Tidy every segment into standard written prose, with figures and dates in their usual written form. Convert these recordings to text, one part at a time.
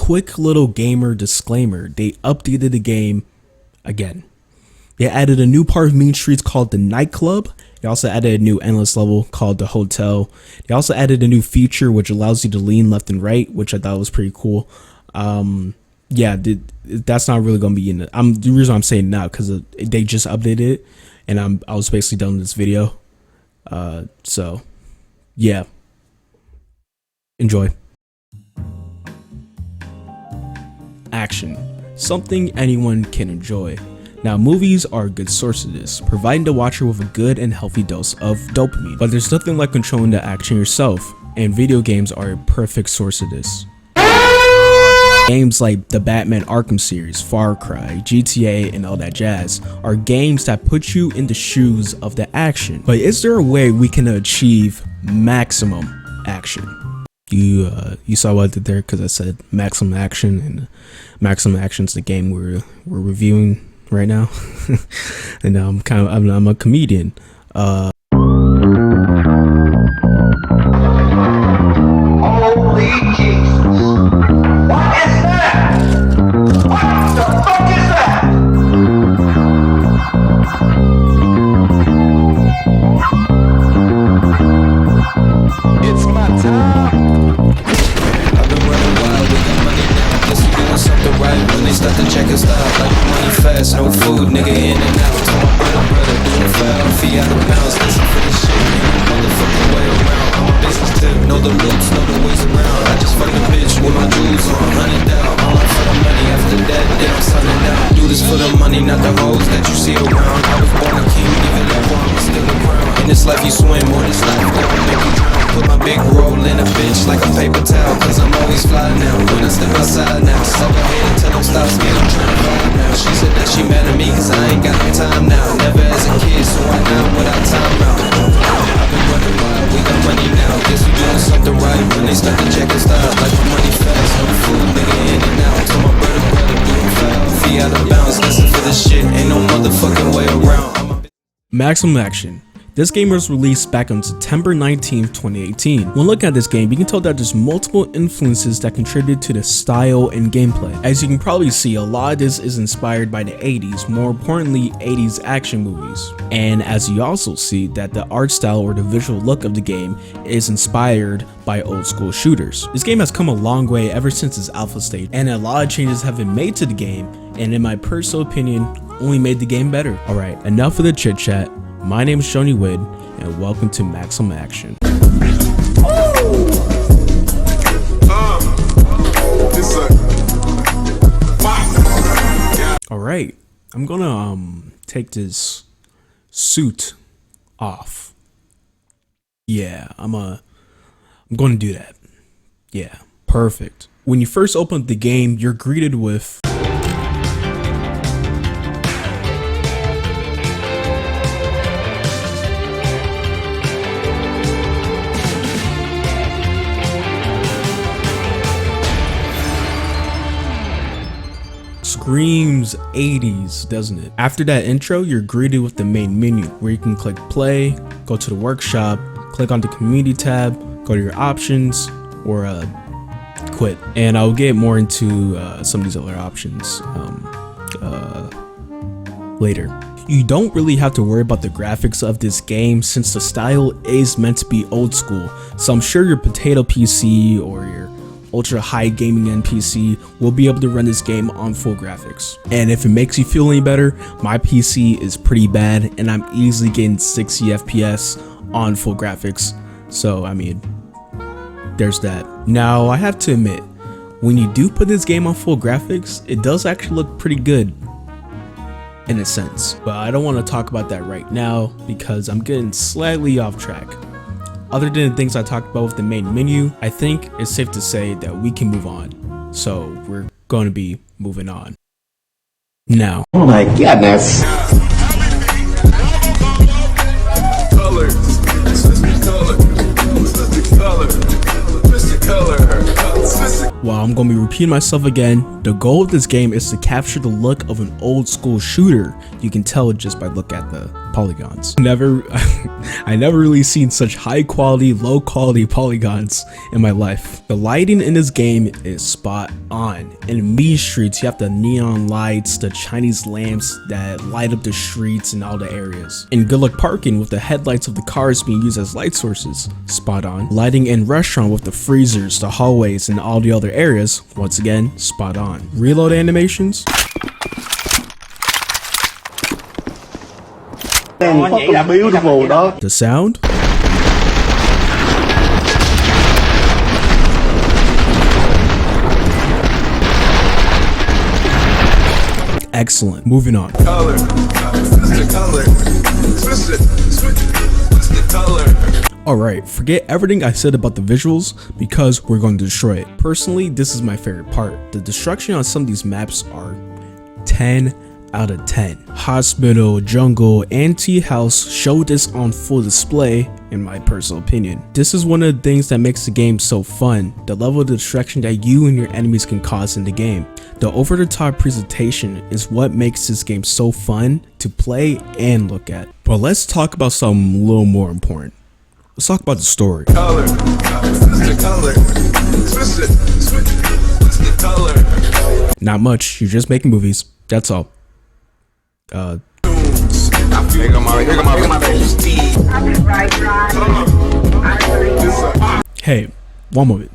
quick little gamer disclaimer, they updated the game again. They added a new part of Mean Streets called the Nightclub. They also added a new endless level called the Hotel. They also added a new feature which allows you to lean left and right, which I thought was pretty cool. Yeah, that's not really gonna be in it. The reason I'm saying now because they just updated it, and I was basically done with this video. So yeah, enjoy. Action, something anyone can enjoy. Now, movies are a good source of this, providing the watcher with a good and healthy dose of dopamine. But there's nothing like controlling the action yourself, and video games are a perfect source of this. Games like the Batman Arkham series, Far Cry, GTA, and all that jazz are games that put you in the shoes of the action. But is there a way we can achieve maximum action? You saw what I did there because I said maximum action, and maximum action is the game we're reviewing right now. And I'm a comedian. Holy Jesus! What is that? What the fuck is that? It's my time. I've been running wild with the money now. Guess you doing something right when they start to check us out. Like money fast, no food, nigga in and out. Tell my brother, doing foul, fee out of bounds. Listen for this shit, ain't no motherfucking way around. I'm a business tip, know the loops, know the ways around. I just fuck the bitch with my jewels on, 100 down. All up for the money, after that, then I'm sunning down. Do this for the money, not the hoes that you see around. I was born a king, even though I'm still a crown. In this life you swim, or this life gon' make you drown. Put my big roll in a bitch like a paper towel, cause I'm always fly now. When I step outside now, suck her head until I'm stop scared, I'm tryna vibe now. She said that she mad at me cause I ain't got no time now. Never as a kid, so I now without time out. I've been running wild, we got money now. Guess we doing something right when they start to check us out. Like the money fast, no food, nigga in and out. Tell my brother, doing foul, fee out of bounds. Listen for this shit, ain't no motherfucking way around. Maximum Action. This game was released back on September 19th, 2018. When looking at this game, you can tell that there's multiple influences that contribute to the style and gameplay. As you can probably see, a lot of this is inspired by the 80s, more importantly 80s action movies. And as you also see that the art style or the visual look of the game is inspired by old school shooters. This game has come a long way ever since its alpha stage, and a lot of changes have been made to the game, and in my personal opinion, only made the game better. Alright, enough of the chit chat. My name is Shoney Wood, and welcome to Maximum Action. Alright, I'm gonna take this suit off. Yeah, I'm gonna do that. Yeah, perfect. When you first open the game, you're greeted with screams 80s, doesn't it? After that intro, you're greeted with the main menu where you can click play, go to the workshop, click on the community tab, go to your options, or quit. And I'll get more into some of these other options later. You don't really have to worry about the graphics of this game since the style is meant to be old school. So I'm sure your potato PC or your ultra high gaming NPC will be able to run this game on full graphics. And if it makes you feel any better, my PC is pretty bad and I'm easily getting 60 FPS on full graphics. So I mean, there's that. Now I have to admit, when you do put this game on full graphics, it does actually look pretty good in a sense. But I don't want to talk about that right now because I'm getting slightly off track. Other than the things I talked about with the main menu, I think it's safe to say that we can move on. So we're going to be moving on now. Oh my goodness. While I'm going to be repeating myself again, the goal of this game is to capture the look of an old school shooter. You can tell just by looking at the polygons. I never really seen such high quality, low quality polygons in my life. The lighting in this game is spot on. In Mean Streets, you have the neon lights, the Chinese lamps that light up the streets and all the areas. In Good Luck Parking, with the headlights of the cars being used as light sources, spot on. Lighting in Restaurant with the freezers, the hallways, and all the other areas, once again, spot on. Reload animations, Fucking beautiful, dog. the sound, excellent. Moving on. Color. Switch the color. Switch the color. Alright, forget everything I said about the visuals because we're going to destroy it. Personally, this is my favorite part. The destruction on some of these maps are 10 out of 10. Hospital, jungle, and tea house show this on full display in my personal opinion. This is one of the things that makes the game so fun, the level of destruction that you and your enemies can cause in the game. The over-the-top presentation is what makes this game so fun to play and look at. But let's talk about something a little more important. Let's talk about the story. Color. Switch the color. Switch the color. Not much, you're just making movies, that's all. Here go my Hey, one moment.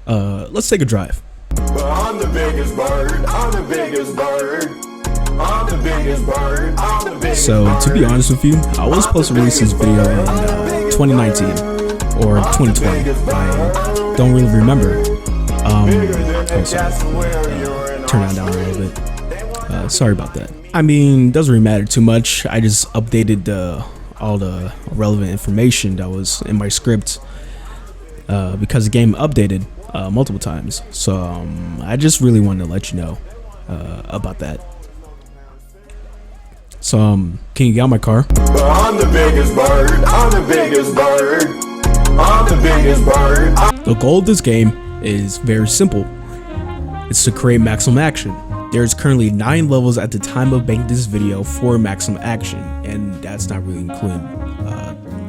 Let's take a drive. I'm the biggest bird. I'm the biggest bird. I'm the biggest bird. I'm the biggest So, bird. to be honest with you, I was supposed to release this video in 2019 or 2020. I don't really remember. Oh, sorry. Turn that down a little bit. Sorry about that. I mean, doesn't really matter too much. I just updated all the relevant information that was in my script because the game updated multiple times. So I just really wanted to let you know about that. So can you get out my car? I'm the biggest bird. I'm the biggest bird. I'm the biggest bird. The goal of this game is very simple. It's to create maximum action. There's currently 9 levels at the time of making this video for maximum action, and that's not really including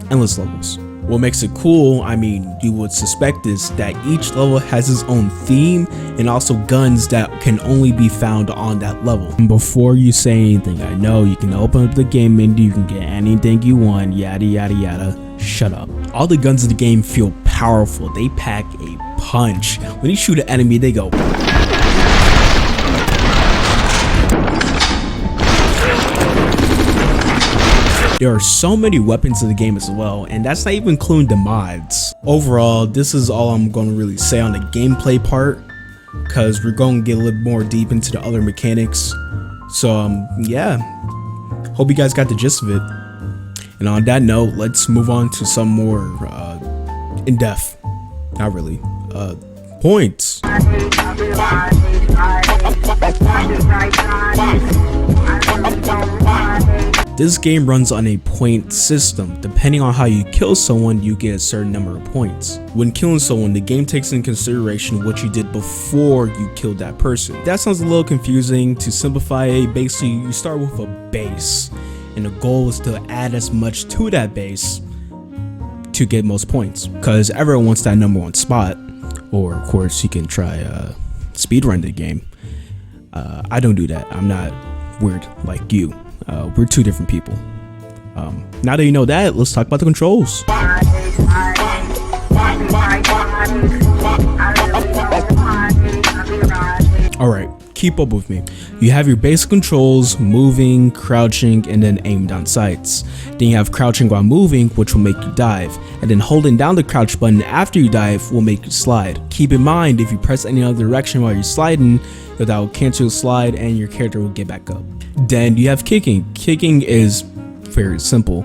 endless levels. What makes it cool, I mean, you would suspect this, that each level has its own theme and also guns that can only be found on that level. And before you say anything, I know you can open up the game menu, you can get anything you want, yada yada yada. Shut up. All the guns in the game feel powerful. They pack a punch. When you shoot an enemy, they go. There are so many weapons in the game as well, and that's not even including the mods. Overall, this is all I'm going to really say on the gameplay part, because we're going to get a little more deep into the other mechanics. So yeah, hope you guys got the gist of it. And on that note, let's move on to some more in-depth, not really, points. This game runs on a point system. Depending on how you kill someone, you get a certain number of points. When killing someone, the game takes into consideration what you did before you killed that person. That sounds a little confusing. To simplify it, basically you start with a base, and the goal is to add as much to that base to get most points, because everyone wants that number 1 spot. Or of course you can try speedrun the game. I don't do that. I'm not weird like you. We're 2 different people. Now that you know that, let's talk about the controls. Alright, keep up with me. You have your basic controls: moving, crouching, and then aim down sights. Then you have crouching while moving, which will make you dive, and then holding down the crouch button after you dive will make you slide. Keep in mind, if you press any other direction while you're sliding, that will cancel the slide and your character will get back up. Then you have kicking. Kicking is very simple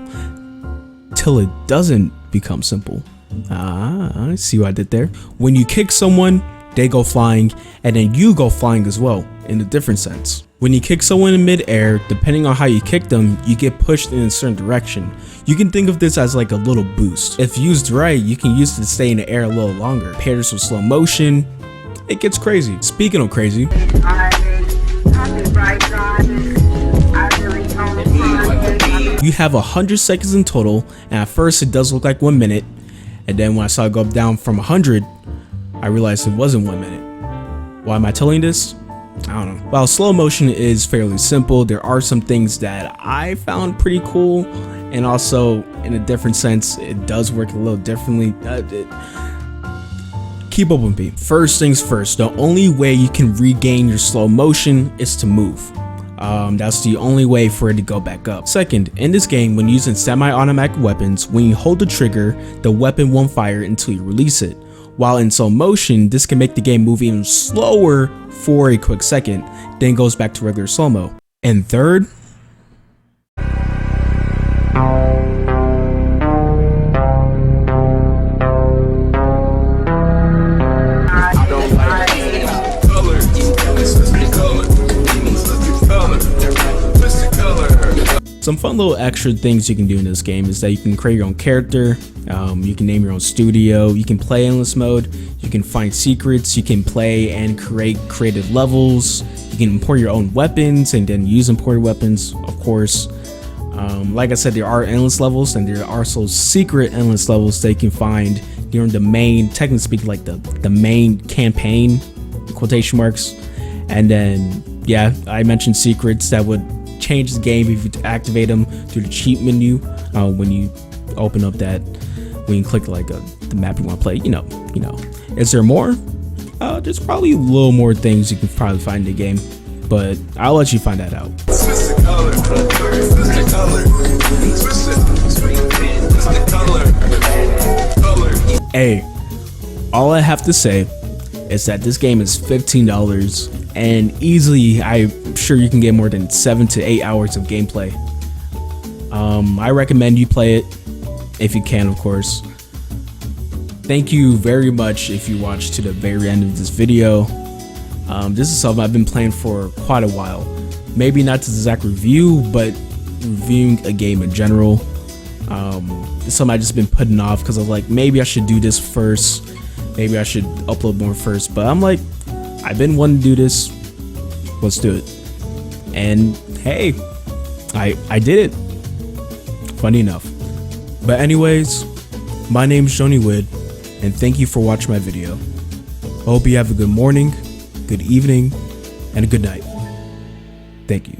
till it doesn't become simple. I see what I did there. When you kick someone, they go flying, and then you go flying as well, in a different sense. When you kick someone in mid-air, depending on how you kick them, you get pushed in a certain direction. You can think of this as like a little boost. If used right, you can use it to stay in the air a little longer. Paired with some slow motion, it gets crazy. Speaking of crazy, You have 100 seconds in total, and at first it does look like 1 minute, and then when I saw it go down from 100, I realized it wasn't 1 minute. Why am I telling this? I don't know. While slow motion is fairly simple, there are some things that I found pretty cool, and also in a different sense, it does work a little differently. Keep up with me. First things first, the only way you can regain your slow motion is to move. That's the only way for it to go back up. Second, in this game, when using semi-automatic weapons, when you hold the trigger, the weapon won't fire until you release it. While in slow motion, this can make the game move even slower for a quick second, then goes back to regular slow-mo. And third, some fun little extra things you can do in this game is that you can create your own character, you can name your own studio, you can play endless mode, you can find secrets, you can play and create creative levels, you can import your own weapons and then use imported weapons, of course. Like I said, there are endless levels, and there are also secret endless levels that you can find during the main, technically speaking, like the main campaign, quotation marks. And then, yeah, I mentioned secrets that would change the game if you activate them through the cheat menu when you open up that, when you click like the map you want to play. You know. Is there more? There's probably a little more things you can probably find in the game, but I'll let you find that out. Hey, all I have to say is that this game is $15, and easily I'm sure you can get more than 7 to 8 hours of gameplay. I recommend you play it if you can, of course. Thank you very much if you watched to the very end of this video. This is something I've been playing for quite a while. Maybe not this exact review, but reviewing a game in general. It's something I've just been putting off because I was like, maybe I should do this first. Maybe I should upload more first. But I'm like, I've been wanting to do this. Let's do it. And hey, I did it. Funny enough. But anyways, my name is Johnny Wood, and thank you for watching my video. I hope you have a good morning, good evening, and a good night. Thank you.